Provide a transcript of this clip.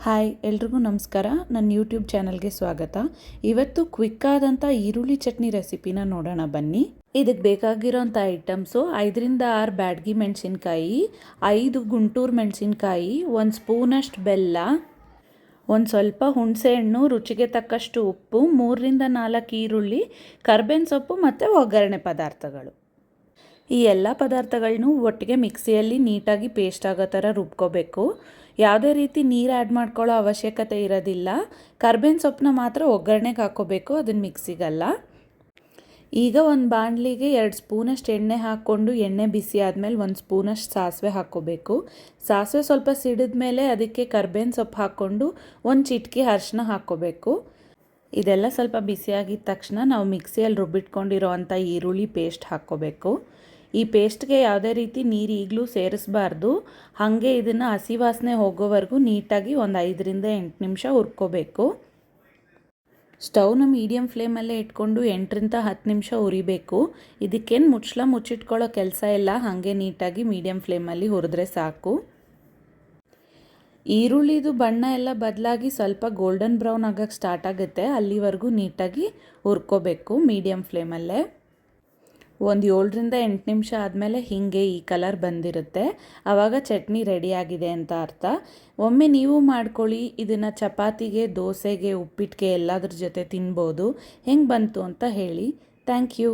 Hi ಎಲ್ರಿಗೂ ನಮಸ್ಕಾರ. ನನ್ನ ಯೂಟ್ಯೂಬ್ ಚಾನಲ್ಗೆ ಸ್ವಾಗತ. ಇವತ್ತು ಕ್ವಿಕ್ ಆದಂಥ ಈರುಳ್ಳಿ ಚಟ್ನಿ ರೆಸಿಪಿನ ನೋಡೋಣ ಬನ್ನಿ. ಇದಕ್ಕೆ ಬೇಕಾಗಿರೋಂಥ ಐಟಮ್ಸು 5ರಿಂದ 6 ಬ್ಯಾಡಗಿ ಮೆಣಸಿನ್ಕಾಯಿ, 5 ಗುಂಟೂರು ಮೆಣಸಿನ್ಕಾಯಿ, 1 ಸ್ಪೂನಷ್ಟು ಬೆಲ್ಲ, ಒಂದು ಸ್ವಲ್ಪ ಹುಣಸೆ ಹಣ್ಣು, ರುಚಿಗೆ ತಕ್ಕಷ್ಟು ಉಪ್ಪು, 3ರಿಂದ 4 ಈರುಳ್ಳಿ, ಕರ್ಬೇವಿನ ಸೊಪ್ಪು ಮತ್ತು ಒಗ್ಗರಣೆ ಪದಾರ್ಥಗಳು. ಈ ಎಲ್ಲ ಪದಾರ್ಥಗಳನ್ನೂ ಒಟ್ಟಿಗೆ ಮಿಕ್ಸಿಯಲ್ಲಿ ನೀಟಾಗಿ ಪೇಸ್ಟ್ ಆಗೋ ಥರ ರುಬ್ಕೋಬೇಕು. ಯಾವುದೇ ರೀತಿ ನೀರು ಆ್ಯಡ್ ಮಾಡ್ಕೊಳ್ಳೋ ಅವಶ್ಯಕತೆ ಇರೋದಿಲ್ಲ. ಕರ್ಬೇವಿನ ಸೊಪ್ಪನ್ನ ಮಾತ್ರ ಒಗ್ಗರಣೆಗೆ ಹಾಕ್ಕೋಬೇಕು, ಅದನ್ನು ಮಿಕ್ಸಿಗಲ್ಲ. ಈಗ ಒಂದು ಬಾಣಲಿಗೆ 2 ಸ್ಪೂನಷ್ಟು ಎಣ್ಣೆ ಹಾಕ್ಕೊಂಡು ಎಣ್ಣೆ ಬಿಸಿ ಆದಮೇಲೆ 1 ಸ್ಪೂನಷ್ಟು ಸಾಸಿವೆ ಹಾಕ್ಕೋಬೇಕು. ಸಾಸಿವೆ ಸ್ವಲ್ಪ ಸಿಡಿದ ಮೇಲೆ ಅದಕ್ಕೆ ಕರ್ಬೇವಿನ ಸೊಪ್ಪು ಹಾಕ್ಕೊಂಡು 1 ಚಿಟಿಕೆ ಅರಿಶಿನ ಹಾಕ್ಕೋಬೇಕು. ಇದೆಲ್ಲ ಸ್ವಲ್ಪ ಬಿಸಿಯಾಗಿದ್ದ ತಕ್ಷಣ ನಾವು ಮಿಕ್ಸಿಯಲ್ಲಿ ರುಬ್ಬಿಟ್ಕೊಂಡಿರೋ ಅಂಥ ಈರುಳ್ಳಿ ಪೇಸ್ಟ್ ಹಾಕ್ಕೋಬೇಕು. ಈ ಪೇಸ್ಟ್ಗೆ ಯಾವುದೇ ರೀತಿ ನೀರು ಈಗಲೂ ಸೇರಿಸಬಾರ್ದು. ಹಾಗೆ ಇದನ್ನು ಹಸಿ ವಾಸನೆ ಹೋಗೋವರೆಗೂ ನೀಟಾಗಿ ಒಂದು 5ರಿಂದ 8 ನಿಮಿಷ ಹುರ್ಕೋಬೇಕು. ಸ್ಟವ್ನ ಮೀಡಿಯಮ್ ಫ್ಲೇಮಲ್ಲೇ ಇಟ್ಕೊಂಡು 8ರಿಂದ 10 ನಿಮಿಷ ಉರಿಬೇಕು. ಇದಕ್ಕೇನು ಮುಚ್ಚಿಟ್ಕೊಳ್ಳೋ ಕೆಲಸ ಇಲ್ಲ, ಹಾಗೆ ನೀಟಾಗಿ ಮೀಡಿಯಮ್ ಫ್ಲೇಮಲ್ಲಿ ಹುರಿದ್ರೆ ಸಾಕು. ಈರುಳ್ಳಿದು ಬಣ್ಣ ಎಲ್ಲ ಬದಲಾಗಿ ಸ್ವಲ್ಪ ಗೋಲ್ಡನ್ ಬ್ರೌನ್ ಆಗೋಕ್ಕೆ ಸ್ಟಾರ್ಟ್ ಆಗುತ್ತೆ, ಅಲ್ಲಿವರೆಗೂ ನೀಟಾಗಿ ಹುರ್ಕೋಬೇಕು ಮೀಡಿಯಮ್ ಫ್ಲೇಮಲ್ಲೇ. ಒಂದು 7ರಿಂದ 8 ನಿಮಿಷ ಆದಮೇಲೆ ಹೀಗೆ ಈ ಕಲರ್ ಬಂದಿರುತ್ತೆ, ಆವಾಗ ಚಟ್ನಿ ರೆಡಿಯಾಗಿದೆ ಅಂತ ಅರ್ಥ. ಒಮ್ಮೆ ನೀವು ಮಾಡ್ಕೊಳ್ಳಿ, ಇದನ್ನು ಚಪಾತಿಗೆ, ದೋಸೆಗೆ, ಉಪ್ಪಿಟ್ಟಿಗೆ ಎಲ್ಲದ್ರ ಜೊತೆ ತಿನ್ಬೋದು. ಹೆಂಗೆ ಬಂತು ಅಂತ ಹೇಳಿ. Thank you.